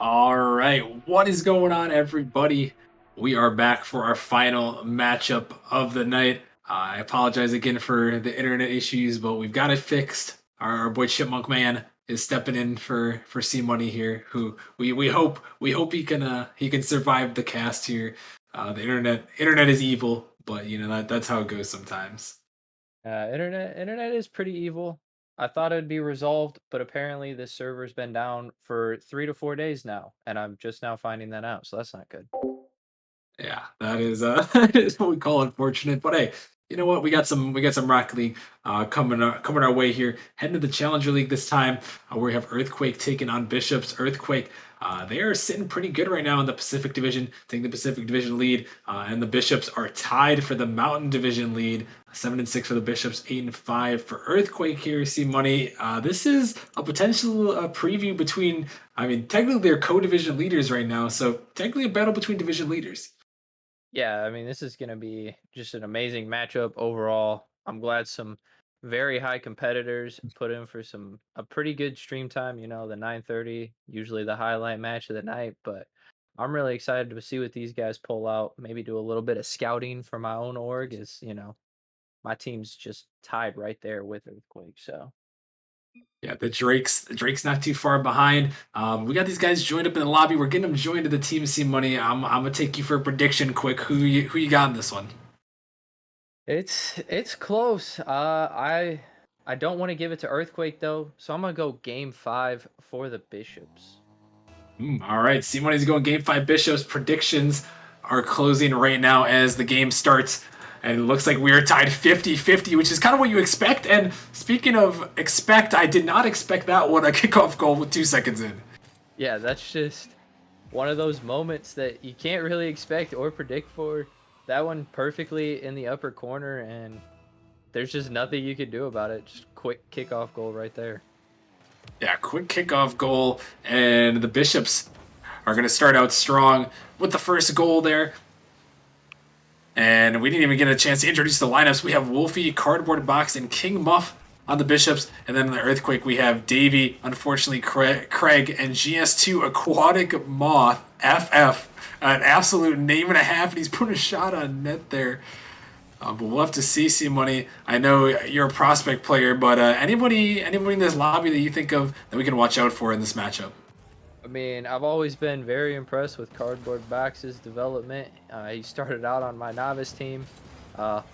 All right, what is going on, everybody? We are back for our final matchup of the night. I apologize again for the internet issues, but we've got it fixed. Our boy Chipmunk Man is stepping in for C Money here, who we hope he can survive the cast here. The internet is evil, but that's how it goes sometimes. Internet is pretty evil. I thought it'd be resolved, but apparently this server's been down for 3 to 4 days now, and I'm just now finding that out, so that's not good. Yeah, that is that is what we call unfortunate. But hey, you know what? We got some Rocket League coming our way here. Heading to the Challenger League this time, where we have Earthquake taking on Bishops. Earthquake, they are sitting pretty good right now in the Pacific Division, taking the Pacific Division lead, and the Bishops are tied for the Mountain Division lead. 7-6 for the Bishops, 8-5 for Earthquake here. See money. This is a potential preview between. I mean, technically they're co-division leaders right now, so technically a battle between division leaders. Yeah, I mean, this is gonna be just an amazing matchup overall. I'm glad some very high competitors put in for a pretty good stream time, the 9:30, usually the highlight match of the night, but I'm really excited to see what these guys pull out, maybe do a little bit of scouting for my own org my team's just tied right there with Earthquake, so Yeah, the Drake's not too far behind. We got these guys joined up in the lobby. We're getting them joined to the team C money. I'm gonna take you for a prediction quick. Who you got in this one? it's close. I don't want to give it to Earthquake though, so I'm gonna go game 5 for the Bishops. All right, C money's going game five. Bishops predictions are closing right now as the game starts. And it looks like we are tied 50-50, which is kind of what you expect. And speaking of expect, I did not expect that one, a kickoff goal with 2 seconds in. Yeah, that's just one of those moments that you can't really expect or predict for. That one perfectly in the upper corner, and there's just nothing you could do about it. Just quick kickoff goal right there. Yeah, quick kickoff goal, and the Bishops are going to start out strong with the first goal there. And we didn't even get a chance to introduce the lineups. We have Wolfie, Cardboard Box, and King Muff on the Bishops. And then in the Earthquake, we have Davey, unfortunately, Craig, and GS2 Aquatic Moth, FF. An absolute name and a half, and he's putting a shot on net there. But we'll have to see money. I know you're a prospect player, but anybody in this lobby that you think of that we can watch out for in this matchup? I mean, I've always been very impressed with Cardboard Box's development. He started out on my novice team.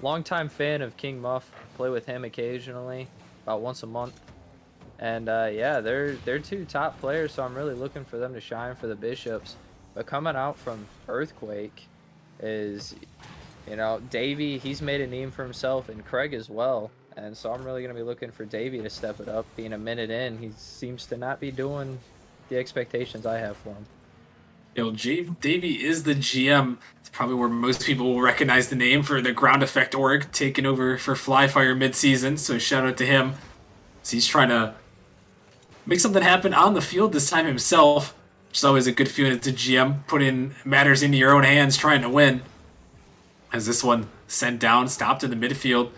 Longtime fan of King Muff. Play with him occasionally, about once a month. And yeah, they're two top players, so I'm really looking for them to shine for the Bishops. But coming out from Earthquake is, Davey. He's made a name for himself, and Craig as well. And so I'm really gonna be looking for Davey to step it up. Being a minute in, he seems to not be doing the expectations I have for him. Davey is the GM. It's probably where most people will recognize the name for the Ground Effect org taking over for Flyfire midseason. So shout out to him. So he's trying to make something happen on the field this time himself, which is always a good feeling as a GM, putting matters into your own hands, trying to win. As this one sent down, stopped in the midfield.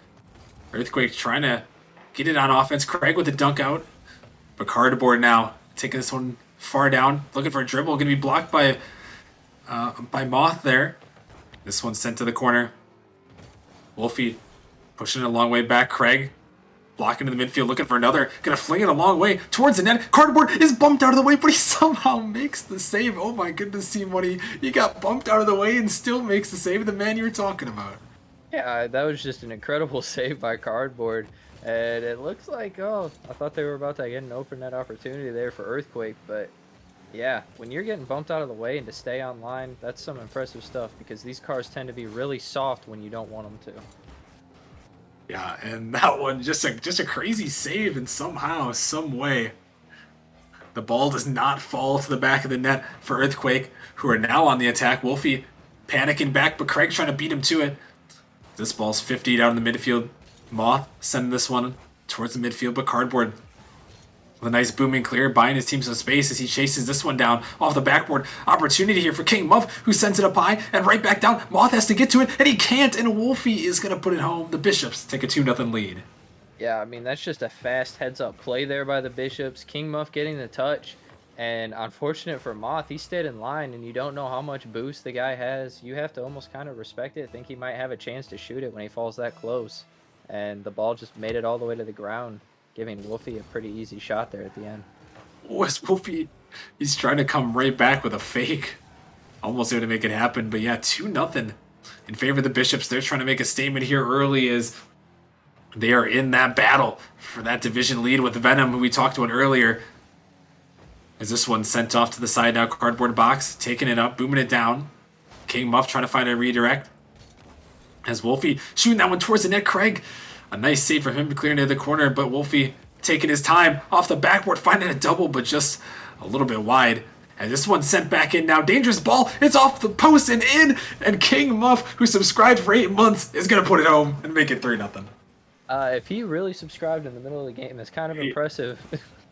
Earthquake trying to get it on offense. Craig with the dunk out. But Cardboard now taking this one far down, looking for a dribble, going to be blocked by Moth there. This one's sent to the corner. Wolfie pushing it a long way back. Craig blocking in the midfield, looking for another. Gonna fling it a long way towards the net. Cardboard is bumped out of the way, but he somehow makes the save. Oh my goodness, see money. He got bumped out of the way and still makes the save. The man you were talking about. Yeah, that was just an incredible save by Cardboard. And it looks like, oh, I thought they were about to get an open net opportunity there for Earthquake, but yeah, when you're getting bumped out of the way and to stay online, that's some impressive stuff because these cars tend to be really soft when you don't want them to. Yeah, and that one just a crazy save, and somehow, some way, the ball does not fall to the back of the net for Earthquake, who are now on the attack. Wolfie panicking back, but Craig trying to beat him to it. This ball's 50 down in the midfield. Moth sending this one towards the midfield, but Cardboard with a nice booming clear, buying his team some space as he chases this one down off the backboard. Opportunity here for King Muff, who sends it up high and right back down. Moth has to get to it, and he can't, and Wolfie is going to put it home. The Bishops take a 2-0 lead. Yeah, I mean, that's just a fast heads-up play there by the Bishops. King Muff getting the touch. And unfortunate for Moth, he stayed in line, and you don't know how much boost the guy has. You have to almost kind of respect it. Think he might have a chance to shoot it when he falls that close. And the ball just made it all the way to the ground, giving Wolfie a pretty easy shot there at the end. West Wolfie, he's trying to come right back with a fake. Almost able to make it happen, but yeah, 2-0 in favor of the Bishops. They're trying to make a statement here early as they are in that battle for that division lead with Venom, who we talked about earlier. As this one sent off to the side now, cardboard box, taking it up, booming it down. King Muff trying to find a redirect. As Wolfie shooting that one towards the net, Craig. A nice save for him to clear into the corner, but Wolfie taking his time off the backboard, finding a double, but just a little bit wide. And this one sent back in now. Dangerous ball. It's off the post and in. And King Muff, who subscribed for 8 months, is going to put it home and make it 3-0. If he really subscribed in the middle of the game, that's kind of impressive.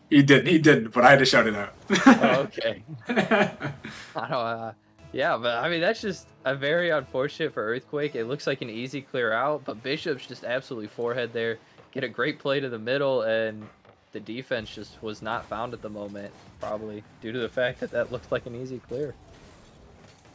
He didn't, but I had to shout it out. Oh, okay. I don't, yeah, but I mean, that's just a very unfortunate for Earthquake. It looks like an easy clear out, but Bishop's just absolutely forehead there. Get a great play to the middle, and the defense just was not found at the moment, probably due to the fact that that looked like an easy clear.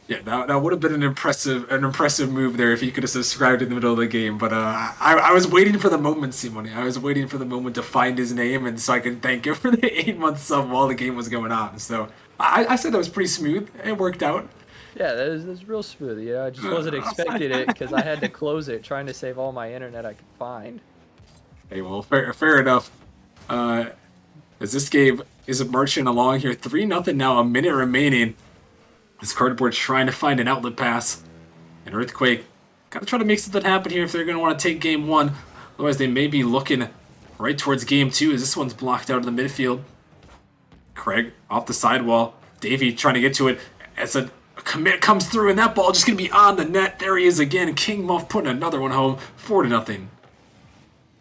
Yeah, that would have been an impressive move there if he could have subscribed in the middle of the game. But I was waiting for the moment, Simone. I was waiting for the moment to find his name, and so I could thank him for the 8 month sub while the game was going on. So I said that was pretty smooth. It worked out. Yeah, that was real smooth. Yeah, I just wasn't expecting it because I had to close it, trying to save all my internet I could find. Hey, well, fair enough. As this game is marching along here, 3-0 now, a minute remaining. This cardboard's trying to find an outlet pass. And Earthquake gotta try to make something happen here if they're gonna want to take game one. Otherwise, they may be looking right towards game two as this one's blocked out of the midfield. Craig off the sidewall. Davey trying to get to it as a commit comes through, and that ball just gonna be on the net. There he is again. King Muff putting another one home, 4-0.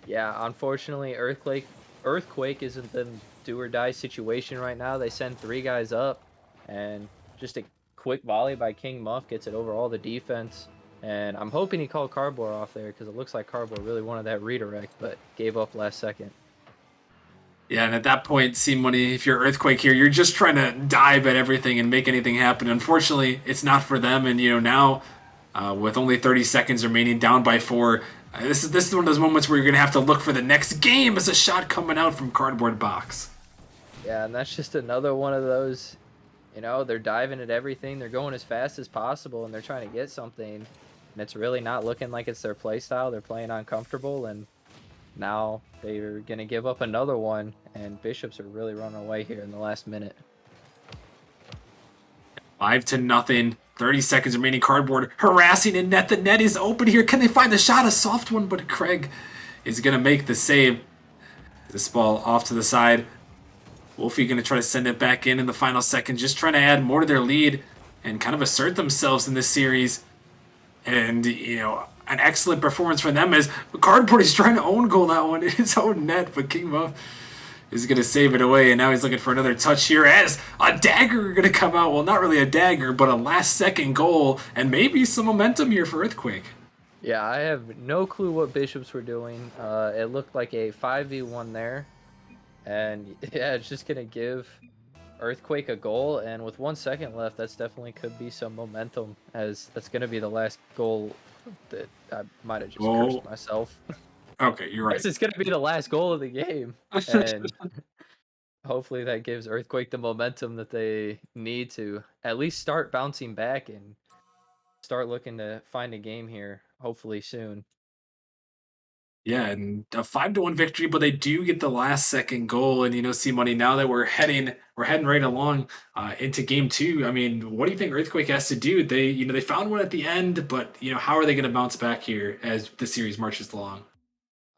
Yeah, unfortunately, Earthquake isn't the do or die situation right now. They send 3 guys up, and just a quick volley by King Muff gets it over all the defense. And I'm hoping he called Cardboard off there because it looks like Cardboard really wanted that redirect, but gave up last second. Yeah, and at that point, Money, if you're Earthquake here, you're just trying to dive at everything and make anything happen. Unfortunately, it's not for them, and now with only 30 seconds remaining, down by 4, this is one of those moments where you're gonna have to look for the next game as a shot coming out from cardboard box. Yeah, and that's just another one of those, they're diving at everything. They're going as fast as possible, and they're trying to get something, and it's really not looking like it's their play style. They're playing uncomfortable, and now they're going to give up another one, and Bishops are really running away here in the last minute. 5-0. 30 seconds remaining. Cardboard harassing in net. The net is open here. Can they find the shot? A soft one, but Craig is going to make the save. This ball off to the side. Wolfie going to try to send it back in the final second, just trying to add more to their lead and kind of assert themselves in this series. And, an excellent performance for them as Cardboard is trying to own goal that one in his own net, but King Muff is going to save it away, and now he's looking for another touch here as a dagger going to come out. Well, not really a dagger, but a last-second goal, and maybe some momentum here for Earthquake. Yeah, I have no clue what Bishops were doing. It looked like a 5v1 there, and yeah, it's just going to give Earthquake a goal, and with 1 second left, that's definitely could be some momentum, as that's going to be the last goal that I might have just cursed myself. Okay, you're right. It's going to be the last goal of the game, and hopefully that gives Earthquake the momentum that they need to at least start bouncing back and start looking to find a game here, hopefully soon. Yeah, and a 5-1 victory, but they do get the last-second goal. And see, Money. Now that we're heading right along into game two. I mean, what do you think Earthquake has to do? They found one at the end, but how are they going to bounce back here as the series marches along?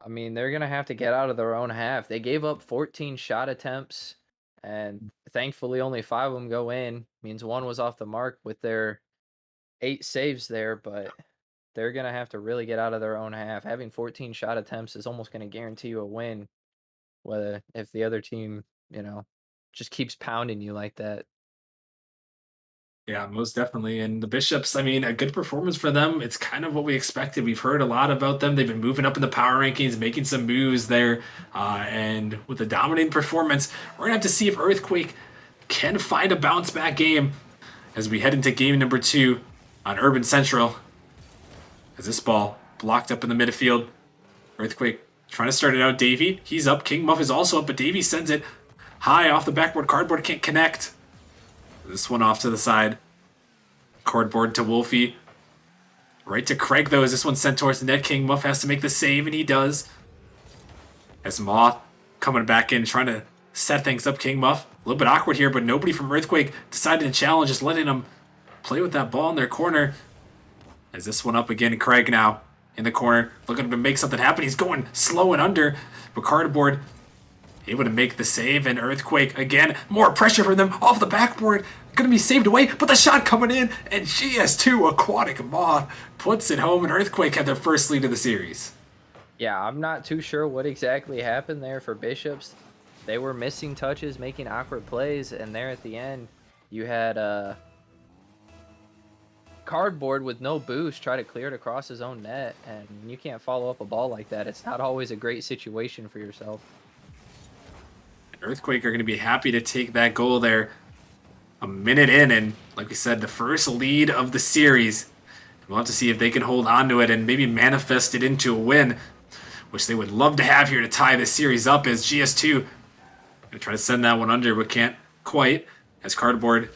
I mean, they're going to have to get out of their own half. They gave up 14 shot attempts, and thankfully only 5 of them go in. Means 1 was off the mark with their 8 saves there, but they're going to have to really get out of their own half. Having 14 shot attempts is almost going to guarantee you a win, whether if the other team, just keeps pounding you like that. Yeah, most definitely. And the Bishops, I mean, a good performance for them. It's kind of what we expected. We've heard a lot about them. They've been moving up in the power rankings, making some moves there. And with a dominating performance, we're going to have to see if Earthquake can find a bounce back game as we head into game number 2 on Urban Central. As this ball blocked up in the midfield. Earthquake trying to start it out. Davey, he's up. King Muff is also up, but Davey sends it high off the backboard. Cardboard can't connect. This one off to the side. Cardboard to Wolfie. Right to Craig, though, as this one's sent towards the net. King Muff has to make the save, and he does. As Moth coming back in, trying to set things up. King Muff, a little bit awkward here, but nobody from Earthquake decided to challenge, just letting him play with that ball in their corner. As this one up again, Craig now in the corner, looking to make something happen. He's going slow and under, but Cardboard able to make the save, and Earthquake again, more pressure from them off the backboard. Going to be saved away, but the shot coming in, and GS2 Aquatic Moth puts it home, and Earthquake had their first lead of the series. Yeah, I'm not too sure what exactly happened there for Bishops. They were missing touches, making awkward plays, and there at the end, you had Cardboard with no boost try to clear it across his own net, and you can't follow up a ball like that. It's not always a great situation for yourself. Earthquake are going to be happy to take that goal there a minute in, and like we said, the first lead of the series. We'll have to see if they can hold on to it and maybe manifest it into a win, which they would love to have here to tie this series up, as GS2 going to try to send that one under, but can't quite, as Cardboard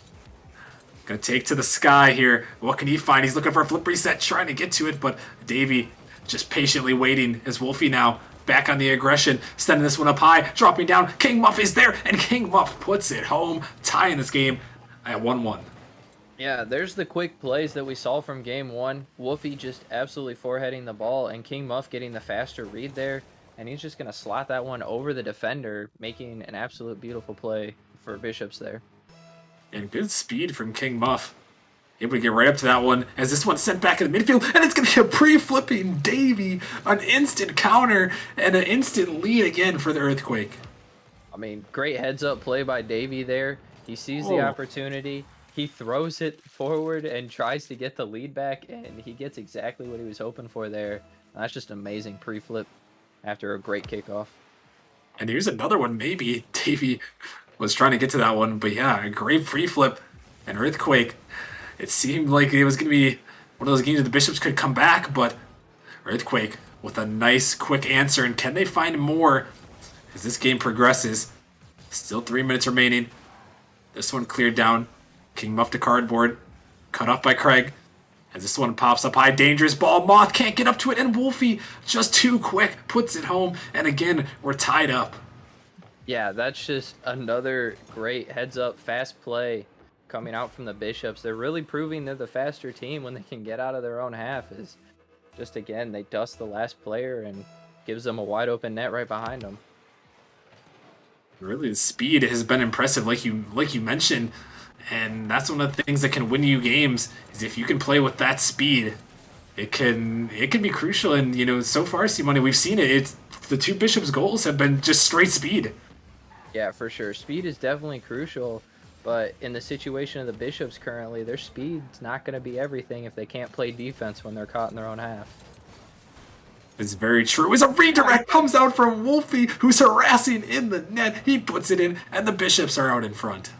going to take to the sky here. What can he find? He's looking for a flip reset, trying to get to it, but Davey just patiently waiting, as Wolfie now back on the aggression, sending this one up high, dropping down. King Muff is there, and King Muff puts it home, tying this game at 1-1. Yeah, there's the quick plays that we saw from game 1. Wolfie just absolutely foreheading the ball, and King Muff getting the faster read there, and he's just going to slot that one over the defender, making an absolute beautiful play for Bishops there. And good speed from King Muff. Able to get right up to that one, as this one's sent back in the midfield, and it's going to be a pre-flipping Davey, an instant counter, and an instant lead again for the Earthquake. I mean, great heads-up play by Davey there. He sees the opportunity, he throws it forward and tries to get the lead back, and he gets exactly what he was hoping for there. And that's just amazing pre-flip after a great kickoff. And here's another one, maybe Davey was trying to get to that one, but yeah, a great pre-flip, and Earthquake. It seemed like it was going to be one of those games that the Bishops could come back, but Earthquake with a nice, quick answer. And can they find more as this game progresses? Still 3 minutes remaining. This one cleared down. King Muff to Cardboard. Cut off by Craig. As this one pops up high, dangerous ball. Moth can't get up to it, and Wolfie, just too quick, puts it home. And again, we're tied up. Yeah, that's just another great heads-up, fast play coming out from the Bishops. They're really proving they're the faster team when they can get out of their own half. Is just, again, they dust the last player and gives them a wide open net right behind them. Really, the speed has been impressive, like you mentioned, and that's one of the things that can win you games. Is if you can play with that speed, it can be crucial. And so far, Simone, we've seen it. It's the two Bishops' goals have been just straight speed. Yeah, for sure. Speed is definitely crucial. But in the situation of the Bishops currently, their speed's not going to be everything if they can't play defense when they're caught in their own half. It's very true. As a redirect comes out from Wolfie, who's harassing in the net. He puts it in, and the Bishops are out in front.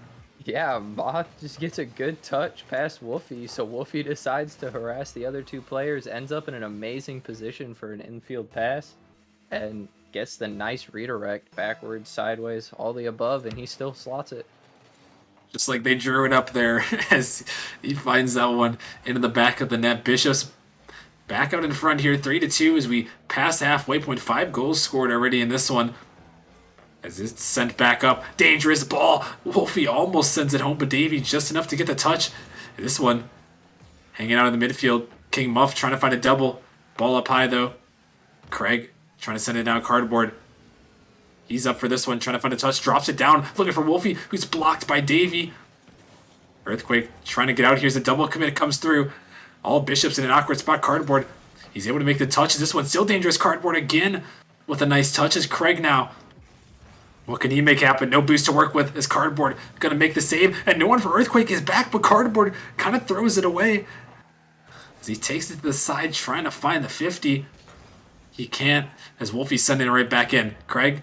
Yeah, Moth just gets a good touch past Wolfie, so Wolfie decides to harass the other two players, ends up in an amazing position for an infield pass, and gets the nice redirect, backwards, sideways, all the above, and he still slots it. Just like they drew it up there as he finds that one into the back of the net. Bishops back out in front here, 3-2 as we pass halfway point. 5 goals scored already in this one. As it's sent back up. Dangerous ball. Wolfie almost sends it home, but Davey just enough to get the touch. This one hanging out in the midfield. King Muff trying to find a double. Ball up high though. Craig trying to send it down. Cardboard. He's up for this one, trying to find a touch. Drops it down, looking for Wolfie, who's blocked by Davey. Earthquake trying to get out. Here's a double commit, comes through. All Bishops in an awkward spot. Cardboard. He's able to make the touch. This one's still dangerous. Cardboard again with a nice touch. As Craig now. What can he make happen? No boost to work with. As Cardboard going to make the save. And no one for Earthquake is back, but Cardboard kind of throws it away. As he takes it to the side, trying to find the 50. He can't, as Wolfie's sending it right back in. Craig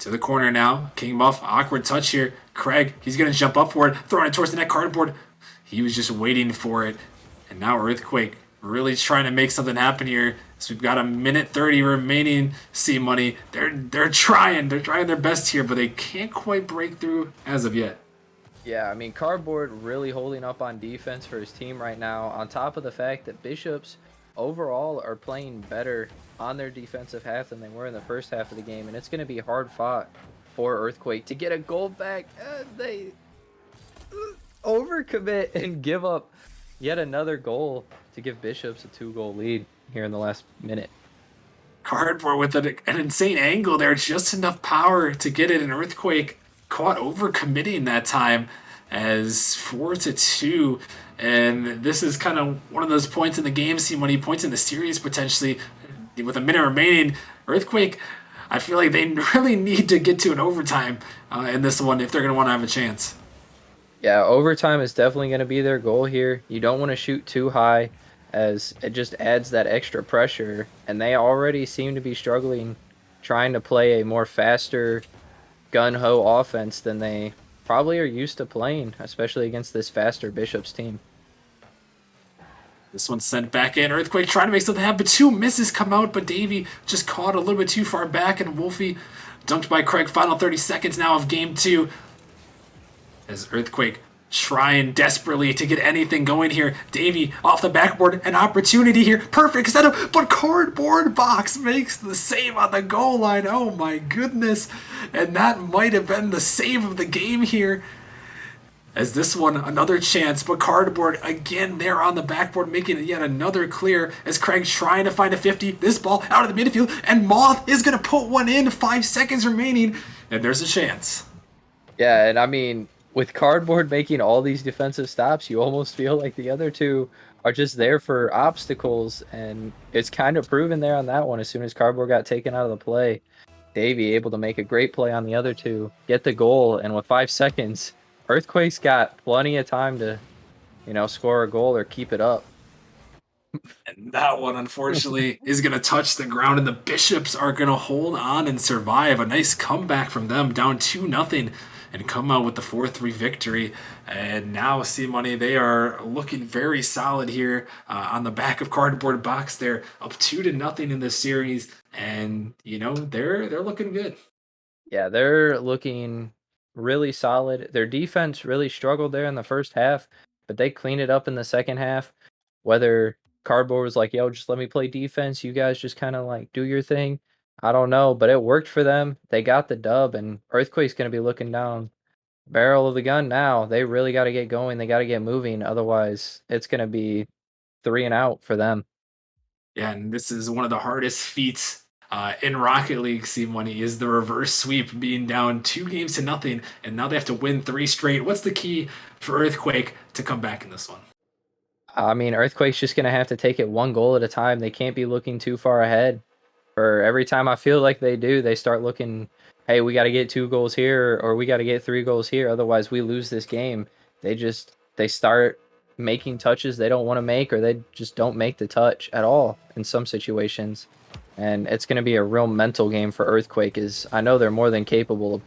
To the corner now. King Muff, awkward touch here. Craig, he's going to jump up for it, throwing it towards the net cardboard. He was just waiting for it. And now Earthquake really trying to make something happen here. So we've got a minute 30 remaining. C Money. They're trying. They're trying their best here, but they can't quite break through as of yet. Yeah, I mean, Cardboard really holding up on defense for his team right now, on top of the fact that Bishops overall are playing better on their defensive half than they were in the first half of the game, and it's going to be hard fought for Earthquake to get a goal back. They overcommit and give up yet another goal to give Bishops a 2-goal lead here in the last minute. Cardboard with an insane angle there, just enough power to get it. An Earthquake caught over committing that time as 4-2. And this is kind of one of those points in the game, see when he points in the series potentially with a minute remaining. Earthquake, I feel like they really need to get to an overtime in this one if they're going to want to have a chance. Yeah, overtime is definitely going to be their goal here. You don't want to shoot too high, as it just adds that extra pressure, and they already seem to be struggling trying to play a more faster gun-ho offense than they probably are used to playing, especially against this faster Bishops team. This one's sent back in. Earthquake trying to make something happen, but 2 misses come out, but Davey just caught a little bit too far back, and Wolfie dunked by Craig. Final 30 seconds now of game 2. As Earthquake trying desperately to get anything going here. Davey off the backboard, an opportunity here. Perfect setup, but Cardboard Box makes the save on the goal line. Oh my goodness. And that might have been the save of the game here. As this one, another chance, but Cardboard again there on the backboard, making it yet another clear as Craig trying to find a 50. This ball out of the midfield, and Moth is going to put one in. 5 seconds remaining, and there's a chance. Yeah, and I mean, with Cardboard making all these defensive stops, you almost feel like the other two are just there for obstacles, and it's kind of proven there on that one. As soon as Cardboard got taken out of the play, Davey able to make a great play on the other two, get the goal, and with 5 seconds, Earthquake's got plenty of time to, score a goal or keep it up. And that one, unfortunately, is going to touch the ground, and the Bishops are going to hold on and survive. A nice comeback from them, down 2-0, and come out with the 4-3 victory. And now, C Money, they are looking very solid here on the back of Cardboard Box. They're up 2-0 in this series, and they're looking good. Yeah, they're looking really solid. Their defense really struggled there in the first half, but they cleaned it up in the second half. Whether Cardboard was like, yo, just let me play defense, you guys just kind of like do your thing. I don't know, but it worked for them. They got the dub, and Earthquake's going to be looking down barrel of the gun now. They really got to get going. They got to get moving. Otherwise, it's going to be 3 and out for them. Yeah, and this is one of the hardest feats in Rocket League. C Money is the reverse sweep, being down 2-0, and now they have to win 3 straight. What's the key for Earthquake to come back in this one? I mean, Earthquake's just going to have to take it 1 goal at a time. They can't be looking too far ahead. For every time I feel like they do, they start looking, hey, we got to get 2 goals here, or we got to get 3 goals here. Otherwise, we lose this game. They start making touches they don't want to make, or they just don't make the touch at all in some situations. And it's going to be a real mental game for Earthquake. I know they're more than capable of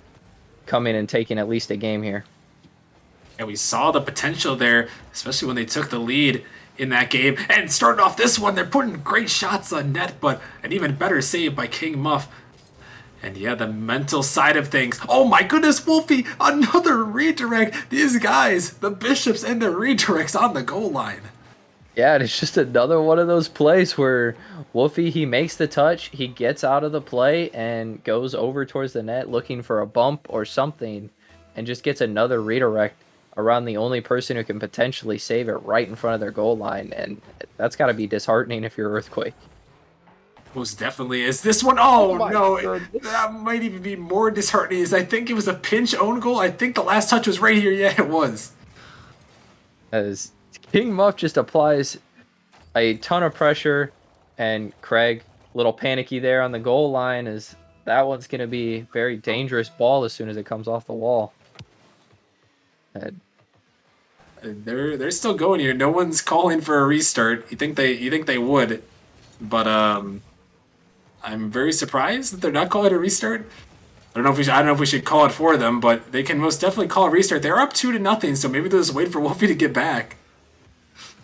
coming and taking at least a game here. And we saw the potential there, especially when they took the lead in that game. And starting off this one, they're putting great shots on net, but an even better save by King Muff. And yeah, the mental side of things. Oh my goodness, Wolfie, another redirect. These guys, the Bishops and the redirects on the goal line. Yeah, and it's just another one of those plays where Wolfie, he makes the touch, he gets out of the play and goes over towards the net looking for a bump or something, and just gets another redirect around the only person who can potentially save it right in front of their goal line. And that's got to be disheartening if you're Earthquake. Most definitely is. This one, oh no, goodness. that might even be more disheartening. Is I think it was a pinch own goal. I think the last touch was right here. Yeah, it was. As King Muff just applies a ton of pressure, and Craig, a little panicky there on the goal line, as that one's going to be very dangerous ball as soon as it comes off the wall. And They're still going here. No one's calling for a restart. You think they would, but I'm very surprised that they're not calling a restart. I don't know if we should call it for them, but they can most definitely call a restart. They're up 2-0, so maybe they'll just wait for Wolfie to get back.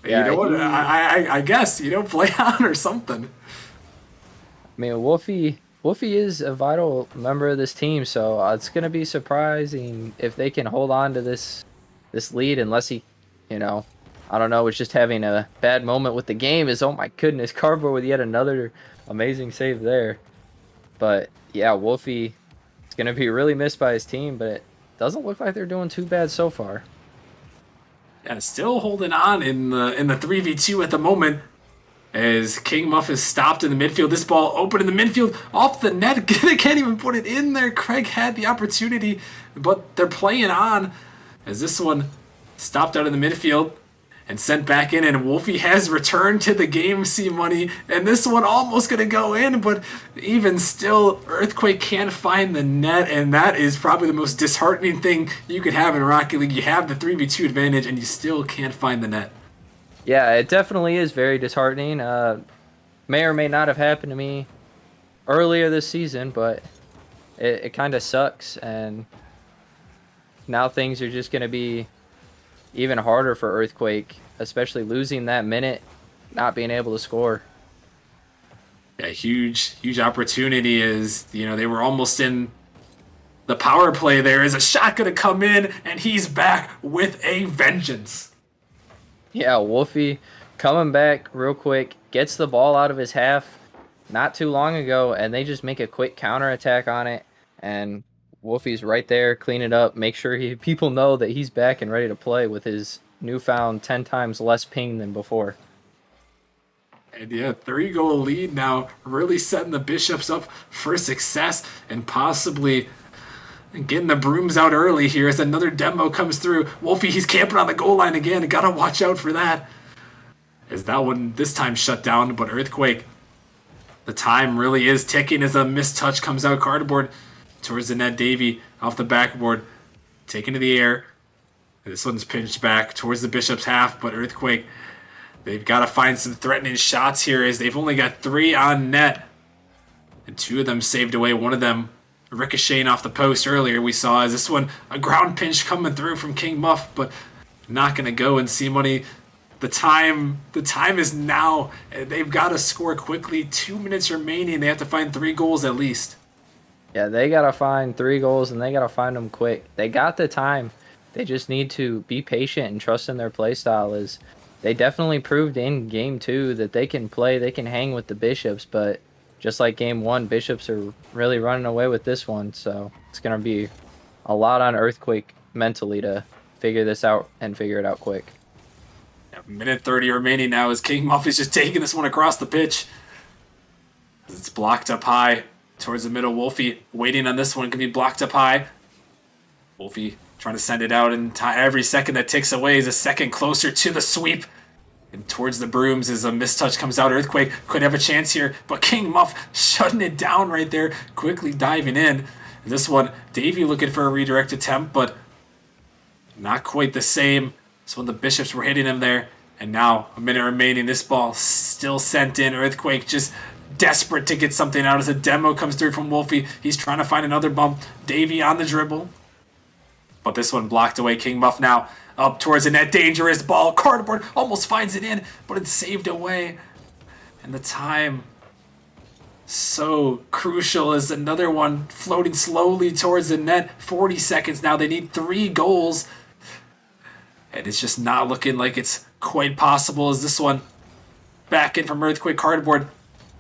You Yeah, know what? he. I guess play on or something. I mean, Wolfie is a vital member of this team, so it's gonna be surprising if they can hold on to this lead unless he, you know, I don't know, was just having a bad moment with the game. Is oh my goodness, Cardboard with yet another amazing save there. But yeah, Wolfie is gonna be really missed by his team, but it doesn't look like they're doing too bad so far. Yeah, still holding on in the 3v2 at the moment. As King Muff is stopped in the midfield. This ball open in the midfield, off the net. They can't even put it in there. Craig had the opportunity, but they're playing on. As this one stopped out in the midfield and sent back in, and Wolfie has returned to the game, see money, and this one almost gonna go in, but even still, Earthquake can't find the net, and that is probably the most disheartening thing you could have in Rocket League. You have the 3v2 advantage, and you still can't find the net. Yeah, it definitely is very disheartening. May or may not have happened to me earlier this season, but it kind of sucks. And now things are just going to be even harder for Earthquake, especially losing that minute, not being able to score. A huge opportunity is, they were almost in the power play. There is a shot going to come in, and he's back with a vengeance. Yeah, Wolfie coming back real quick, gets the ball out of his half not too long ago, and they just make a quick counterattack on it. And Wolfie's right there, clean it up, make sure people know that he's back and ready to play with his newfound 10 times less ping than before. And yeah, 3-goal lead now, really setting the Bishops up for success and possibly getting the brooms out early here as another demo comes through. Wolfie, he's camping on the goal line again. Gotta watch out for that. As that one this time shut down, but Earthquake, the time really is ticking as a missed touch comes out. Cardboard towards the net. Davy off the backboard, taken to the air. This one's pinched back towards the Bishop's half, but Earthquake, they've got to find some threatening shots here as they've only got 3 on net. And 2 of them saved away. One of them ricocheting off the post earlier we saw as this one, a ground pinch coming through from King Muff, but not going to go. And see money. The time is now. They've got to score quickly. 2 minutes remaining. They have to find 3 goals at least. Yeah, they got to find 3 goals, and they got to find them quick. They got the time. They just need to be patient and trust in their play style. As they definitely proved in game 2 that they can play, they can hang with the Bishops, but just like game 1, Bishops are really running away with this one, so it's going to be a lot on Earthquake mentally to figure this out and figure it out quick. Minute 30 remaining now as King Muff is just taking this one across the pitch. It's blocked up high towards the middle. Wolfie waiting on this one, can be blocked up high. Wolfie trying to send it out, and every second that ticks away is a second closer to the sweep. And towards the brooms as a mistouch comes out. Earthquake could have a chance here, but King Muff shutting it down right there, quickly diving in. This one, Davey looking for a redirect attempt, but not quite the same. So when the Bishops were hitting him there, and now a minute remaining, this ball still sent in. Earthquake just desperate to get something out as a demo comes through from Wolfie. He's trying to find another bump. Davey on the dribble, but this one blocked away. King Muff now up towards the net. Dangerous ball. Cardboard almost finds it in, but it's saved away. And the time so crucial as another one floating slowly towards the net. 40 seconds now. They need 3 goals. And it's just not looking like it's quite possible as this one back in from Earthquake. Cardboard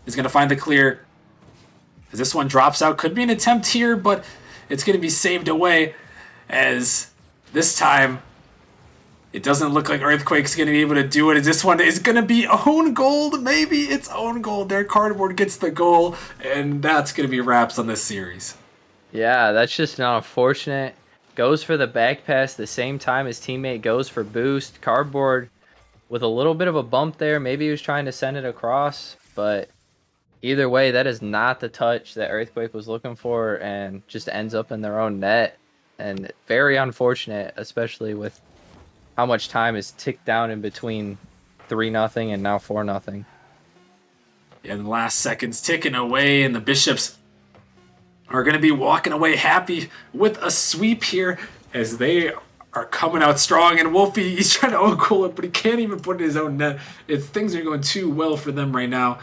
is going to find the clear. As this one drops out. Could be an attempt here, but it's going to be saved away as this time it doesn't look like Earthquake's going to be able to do it. As this one is going to be own goal. Maybe it's own goal. Their Cardboard gets the goal, and that's going to be wraps on this series. Yeah, that's just an unfortunate. Goes for the back pass the same time his teammate goes for boost. Cardboard with a little bit of a bump there. Maybe he was trying to send it across, but either way, that is not the touch that Earthquake was looking for and just ends up in their own net. And very unfortunate, especially with how much time is ticked down in between 3-0 and now 4-0. Yeah, the last seconds ticking away, and the Bishops are going to be walking away happy with a sweep here as they are coming out strong. And Wolfie, he's trying to uncool it, but he can't even put it in his own net. Things are going too well for them right now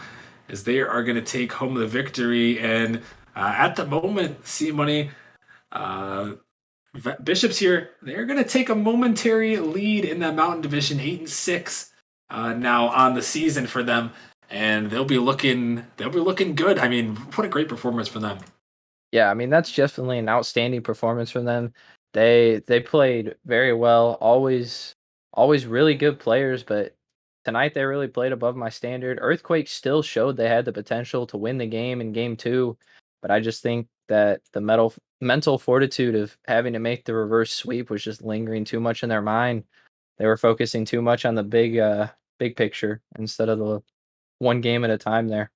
as they are going to take home the victory. And at the moment, C Money, uh, Bishops here, they're going to take a momentary lead in that Mountain Division, 8-6 now on the season for them, and they'll be looking good. I mean, what a great performance for them. Yeah, I mean that's definitely an outstanding performance from them. They played very well, always really good players, but tonight they really played above my standard. Earthquake still showed they had the potential to win the game in game 2, but I just think that the mental fortitude of having to make the reverse sweep was just lingering too much in their mind. They were focusing too much on the big picture instead of the one game at a time there.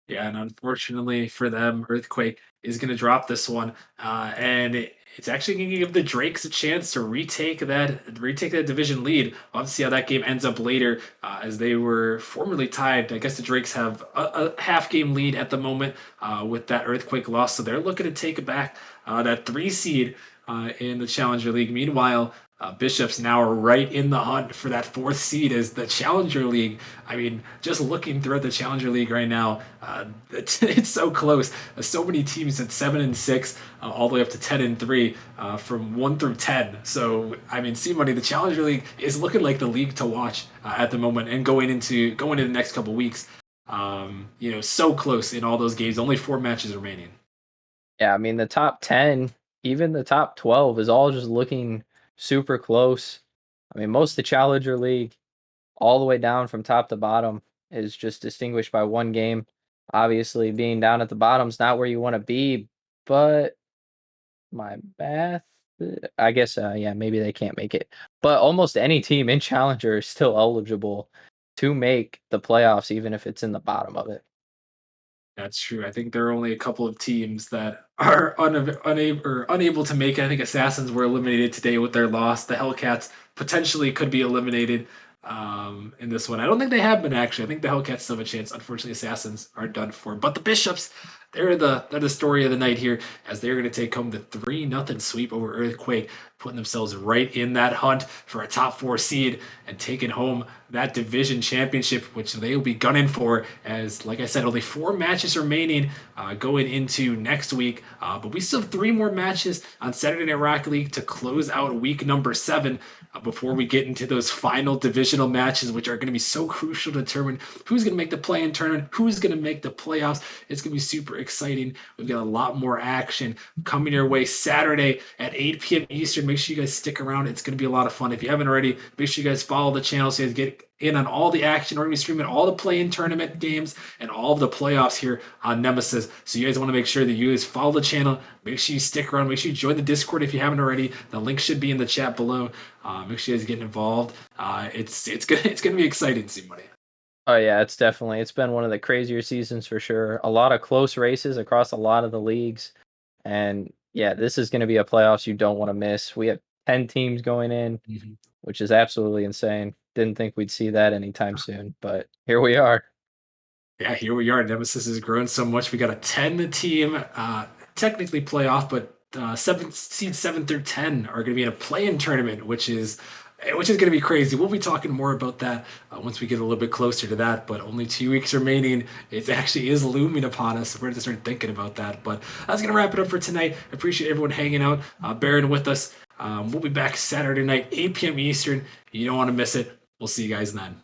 Yeah, and unfortunately for them, Earthquake is going to drop this one, and it's actually going to give the Drakes a chance to retake that division lead. We'll have to see how that game ends up later, as they were formerly tied. I guess the Drakes have a half game lead at the moment with that Earthquake loss, so they're looking to take back that 3 seed in the Challenger League. Meanwhile, Bishops now are right in the hunt for that 4th seed as the Challenger League. I mean, just looking throughout the Challenger League right now, it's so close. So many teams at 7-6, all the way up to 10-3, from 1 through 10. So I mean, see, money. The Challenger League is looking like the league to watch at the moment, and going into the next couple weeks. So close in all those games. Only 4 matches remaining. Yeah, I mean the top 10, even the top 12 is all just looking super close. I mean, most of the Challenger League, all the way down from top to bottom, is just distinguished by one game. Obviously, being down at the bottom is not where you want to be, but my math, I guess, yeah, maybe they can't make it. But almost any team in Challenger is still eligible to make the playoffs, even if it's in the bottom of it. That's true. I think there are only a couple of teams that are unable to make it. I think Assassins were eliminated today with their loss. The Hellcats potentially could be eliminated in this one. I don't think they have been actually. I think the Hellcats still have a chance. Unfortunately, Assassins are done for. But the Bishops, they're the story of the night here as they're going to take home the 3-0 sweep over Earthquake, putting themselves right in that hunt for a top 4 seed and taking home that division championship, which they will be gunning for. As, like I said, only 4 matches remaining going into next week. But we still have 3 more matches on Saturday Night Rocket League to close out week number 7 before we get into those final divisional matches, which are going to be so crucial to determine who's going to make the play-in tournament, who's going to make the playoffs. It's going to be super exciting. We've got a lot more action coming your way Saturday at 8 p.m. Eastern. Make sure you guys stick around. It's going to be a lot of fun. If you haven't already, make sure you guys follow the channel so you guys get in on all the action. We're going to be streaming all the play-in tournament games and all of the playoffs here on Nemesis. So you guys want to make sure that you guys follow the channel. Make sure you stick around. Make sure you join the Discord if you haven't already. The link should be in the chat below. Make sure you guys get involved. It's gonna be exciting, see money. Oh yeah, it's been one of the crazier seasons for sure. A lot of close races across a lot of the leagues. And yeah, this is going to be a playoffs you don't want to miss. We have 10 teams going in, Mhm. which is absolutely insane. Didn't think we'd see that anytime soon, but here we are. Yeah, here we are. Nemesis has grown so much. We got a 10 team, technically playoff, but seed 7 through 10 are going to be in a play-in tournament, which is going to be crazy. We'll be talking more about that once we get a little bit closer to that. But only 2 weeks remaining. It actually is looming upon us. We're going to start thinking about that. But that's going to wrap it up for tonight. I appreciate everyone hanging out, bearing with us. We'll be back Saturday night, 8 p.m. Eastern. You don't want to miss it. We'll see you guys then.